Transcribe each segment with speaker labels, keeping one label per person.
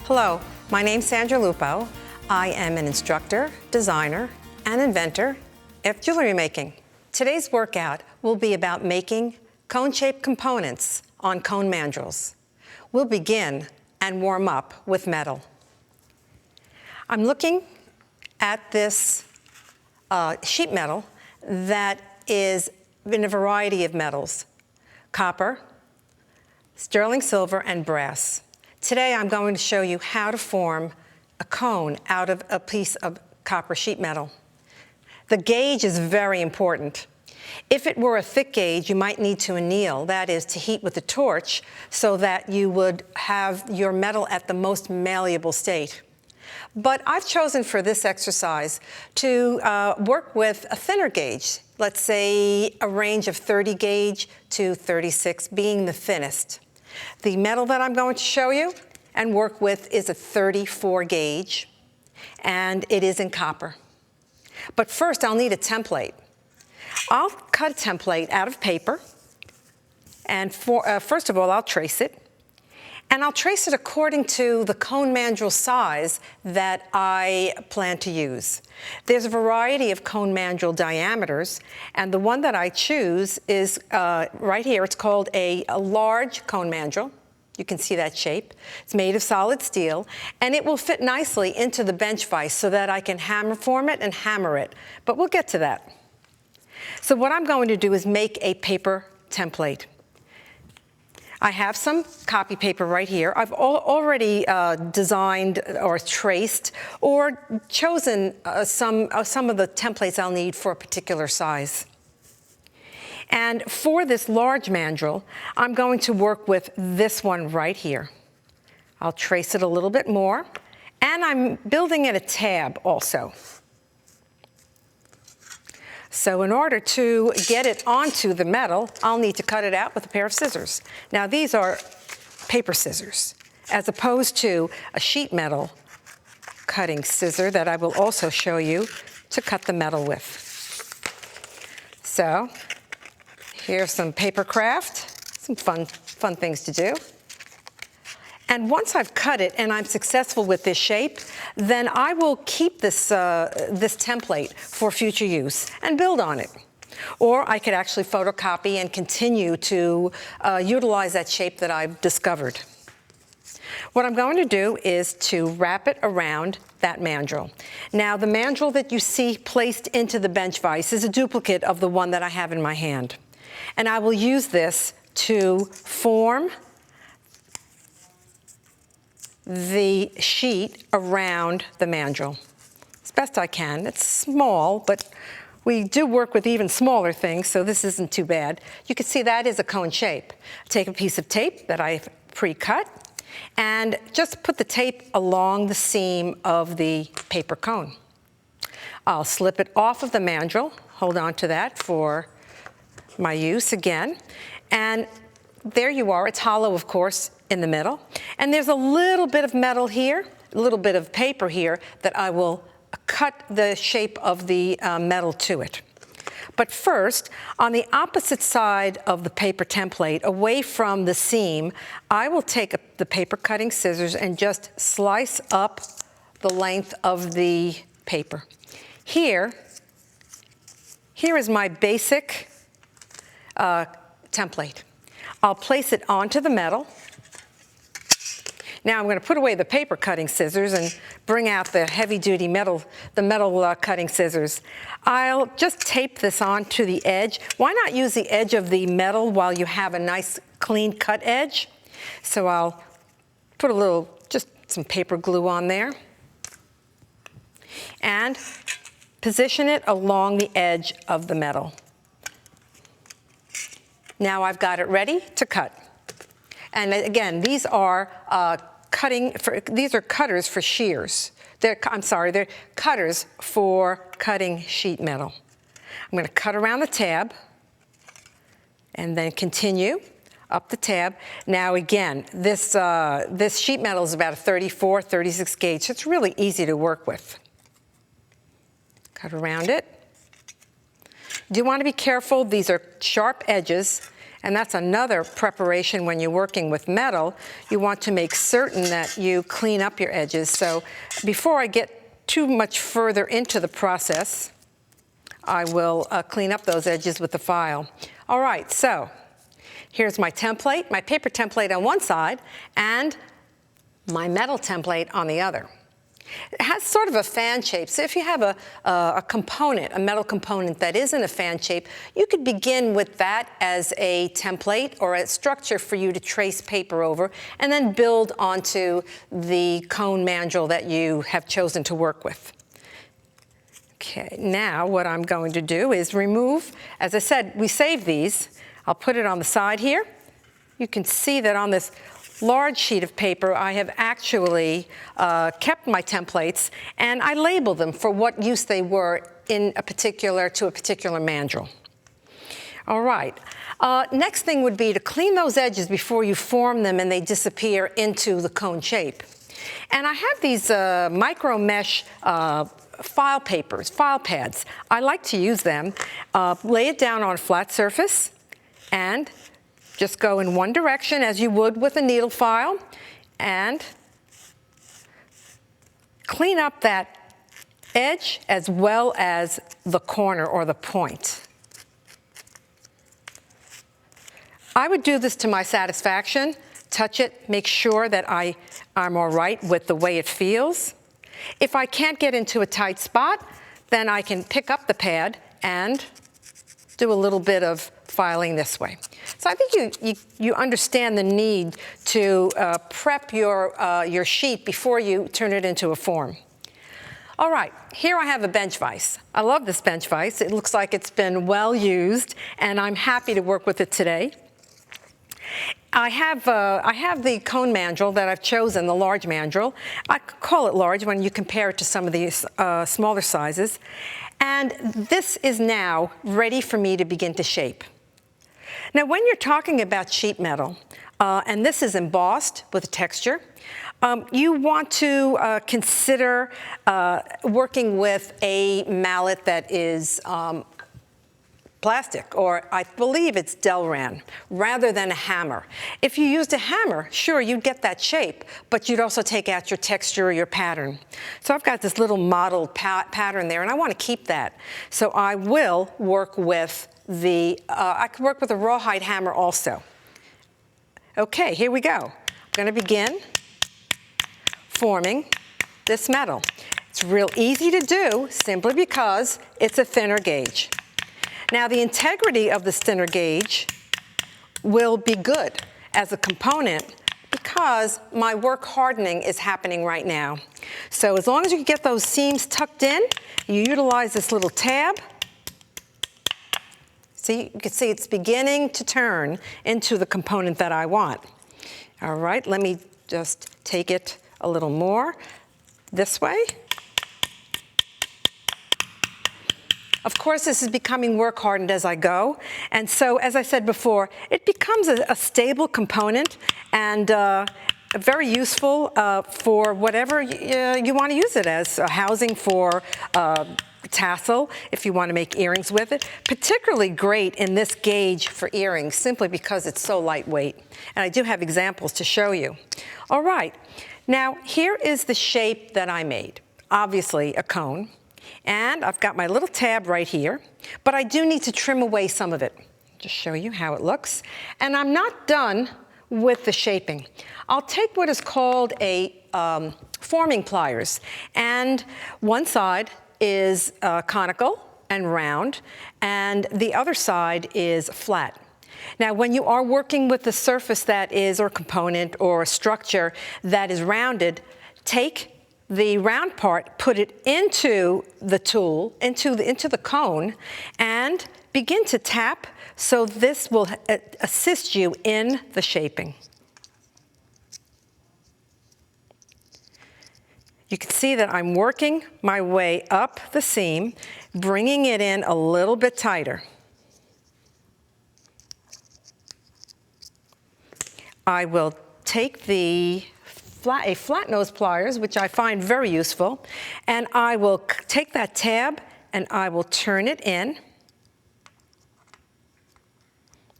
Speaker 1: Hello, my name's Sandra Lupo. I am an instructor, designer, and inventor of jewelry making. Today's workout will be about making cone-shaped components on cone mandrels. We'll begin and warm up with metal. I'm looking at this sheet metal that is in a variety of metals: copper, sterling silver, and brass. Today I'm going to show you how to form a cone out of a piece of copper sheet metal. The gauge is very important. If it were a thick gauge, you might need to anneal, that is, to heat with a torch, so that you would have your metal at the most malleable state. But I've chosen for this exercise to work with a thinner gauge, let's say a range of 30 gauge to 36 being the thinnest. The metal that I'm going to show you and work with is a 34 gauge, and it is in copper. But first, I'll need a template. I'll cut a template out of paper, and first of all, I'll trace it. And I'll trace it according to the cone mandrel size that I plan to use. There's a variety of cone mandrel diameters, and the one that I choose is right here. It's called a large cone mandrel. You can see that shape. It's made of solid steel, and it will fit nicely into the bench vise so that I can hammer form it and hammer it. But we'll get to that. So what I'm going to do is make a paper template. I have some copy paper right here. I've already designed or traced or chosen some of the templates I'll need for a particular size. And for this large mandrel, I'm going to work with this one right here. I'll trace it a little bit more, and I'm building in a tab also. So in order to get it onto the metal, I'll need to cut it out with a pair of scissors. Now these are paper scissors, as opposed to a sheet metal cutting scissor that I will also show you to cut the metal with. So here's some paper craft, some fun things to do. And once I've cut it and I'm successful with this shape, then I will keep this template for future use and build on it. Or I could actually photocopy and continue to utilize that shape that I've discovered. What I'm going to do is to wrap it around that mandrel. Now, the mandrel that you see placed into the bench vise is a duplicate of the one that I have in my hand. And I will use this to form the sheet around the mandrel as best I can. It's small, but we do work with even smaller things, so this isn't too bad. You can see that is a cone shape. Take a piece of tape that I've pre-cut and just put the tape along the seam of the paper cone. I'll slip it off of the mandrel, hold on to that for my use again, and there you are. It's hollow, of course, in the middle. And there's a little bit of metal here, a little bit of paper here that I will cut the shape of the metal to it. But first, on the opposite side of the paper template, away from the seam, I will take the paper cutting scissors and just slice up the length of the paper. Here is my basic template. I'll place it onto the metal. Now I'm going to put away the paper cutting scissors and bring out the heavy-duty metal cutting scissors. I'll just tape this onto the edge. Why not use the edge of the metal while you have a nice clean cut edge? So I'll put just some paper glue on there and position it along the edge of the metal. Now I've got it ready to cut. And again, these are cutters for shears. They're cutters for cutting sheet metal. I'm going to cut around the tab and then continue up the tab. Now again, this sheet metal is about a 34, 36 gauge, so it's really easy to work with. Cut around it. Do want to be careful. These are sharp edges, And that's another preparation when you're working with metal. You want to make certain that you clean up your edges. So before I get too much further into the process, I will clean up those edges with the file. All right, so here's my template, my paper template on one side, and my metal template on the other. It has sort of a fan shape, so if you have a component, a metal component that isn't a fan shape, you could begin with that as a template or a structure for you to trace paper over, and then build onto the cone mandrel that you have chosen to work with. Okay, now what I'm going to do is remove, as I said, we save these. I'll put it on the side here. You can see that on this large sheet of paper, I have actually kept my templates, and I label them for what use they were to a particular mandrel. All right. Next thing would be to clean those edges before you form them and they disappear into the cone shape. And I have these micro mesh file papers, file pads. I like to use them. Lay it down on a flat surface and just go in one direction as you would with a needle file, and clean up that edge as well as the corner or the point. I would do this to my satisfaction, touch it, make sure that I'm all right with the way it feels. If I can't get into a tight spot, then I can pick up the pad and do a little bit of filing this way. So I think you understand the need to prep your sheet before you turn it into a form. All right, here I have a bench vise. I love this bench vise. It looks like it's been well used, and I'm happy to work with it today. I have the cone mandrel that I've chosen, the large mandrel. I call it large when you compare it to some of these smaller sizes. And this is now ready for me to begin to shape. Now, when you're talking about sheet metal, and this is embossed with a texture, you want to consider working with a mallet that is plastic, or I believe it's Delran, rather than a hammer. If you used a hammer, sure, you'd get that shape, but you'd also take out your texture or your pattern. So I've got this little modeled pattern there, and I want to keep that. So I will work with I can work with a rawhide hammer also. Okay, here we go. I'm going to begin forming this metal. It's real easy to do simply because it's a thinner gauge. Now, the integrity of this thinner gauge will be good as a component because my work hardening is happening right now. So as long as you can get those seams tucked in, you utilize this little tab. See, you can see it's beginning to turn into the component that I want. All right, let me just take it a little more this way. Of course, this is becoming work hardened as I go. And so, as I said before, it becomes a stable component and very useful for whatever you want to use it as, housing for tassel, if you want to make earrings with it. Particularly great in this gauge for earrings, simply because it's so lightweight. And I do have examples to show you. All right, now here is the shape that I made. Obviously a cone. And I've got my little tab right here, but I do need to trim away some of it. Just show you how it looks. And I'm not done with the shaping. I'll take what is called a forming pliers, and one side is conical and round, and the other side is flat. Now, when you are working with a surface that is, or component, or a structure that is rounded, take the round part, put it into the tool, into the cone, and begin to tap, so this will assist you in the shaping. You can see that I'm working my way up the seam, bringing it in a little bit tighter. I will take a flat nose pliers, which I find very useful, and I will take that tab and I will turn it in,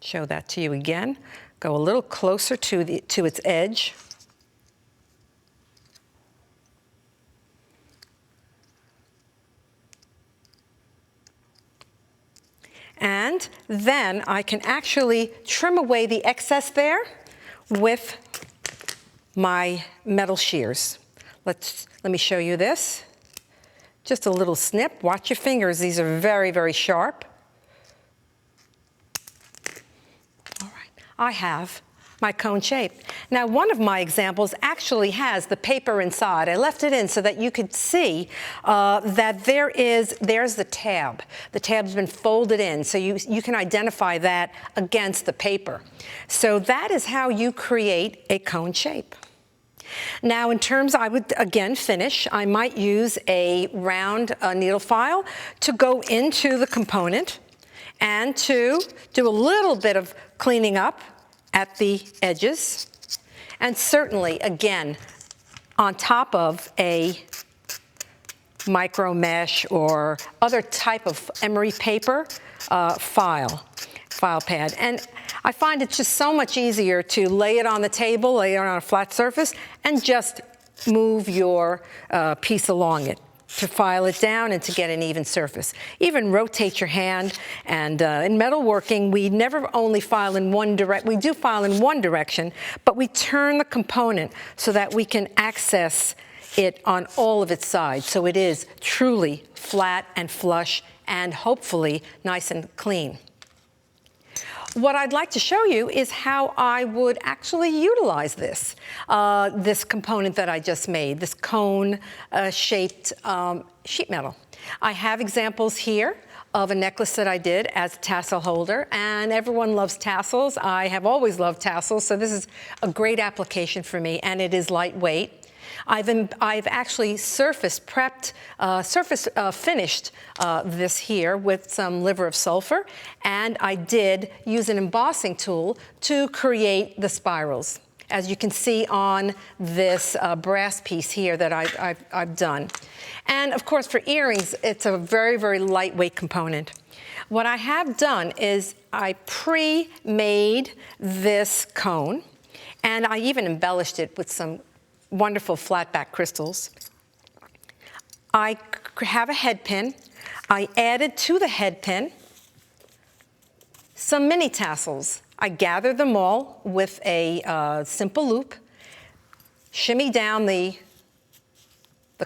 Speaker 1: Show that to you again. Go a little closer to its edge. And then I can actually trim away the excess there with my metal shears. Let me show you this. Just a little snip. Watch your fingers. These are very, very sharp. All right. I have my cone shape. Now, one of my examples actually has the paper inside. I left it in so that you could see that there's the tab. The tab's been folded in, so you can identify that against the paper. So that is how you create a cone shape. Now, in terms, I would again finish. I might use a round needle file to go into the component and to do a little bit of cleaning up at the edges. And certainly, again, on top of a micro mesh or other type of emery paper file pad. And I find it's just so much easier to lay it on the table, lay it on a flat surface, and just move your piece along it to file it down and to get an even surface. Even rotate your hand. And in metalworking, we never only file in one direction. We do file in one direction, but we turn the component so that we can access it on all of its sides. So it is truly flat and flush and hopefully nice and clean. What I'd like to show you is how I would actually utilize this component that I just made, this cone-shaped sheet metal. I have examples here of a necklace that I did as a tassel holder, and everyone loves tassels. I have always loved tassels, so this is a great application for me, and it is lightweight. I've actually finished this here with some liver of sulfur, and I did use an embossing tool to create the spirals, as you can see on this brass piece here that I've done. And of course, for earrings, it's a very, very lightweight component. What I have done is I pre-made this cone, and I even embellished it with some wonderful flat back crystals. I have a head pin. I added to the head pin some mini tassels. I gathered them all with a simple loop, shimmy down the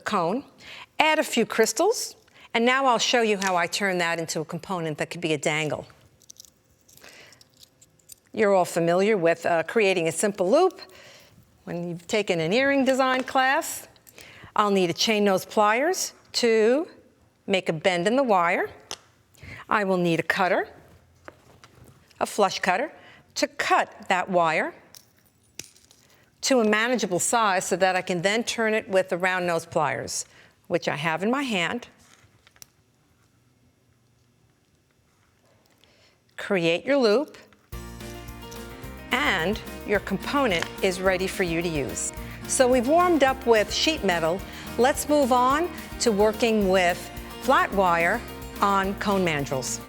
Speaker 1: cone, add a few crystals, and now I'll show you how I turn that into a component that could be a dangle. You're all familiar with creating a simple loop. When you've taken an earring design class, I'll need a chain nose pliers to make a bend in the wire. I will need a cutter, a flush cutter, to cut that wire to a manageable size so that I can then turn it with the round nose pliers, which I have in my hand. Create your loop, and your component is ready for you to use. So we've warmed up with sheet metal. Let's move on to working with flat wire on cone mandrels.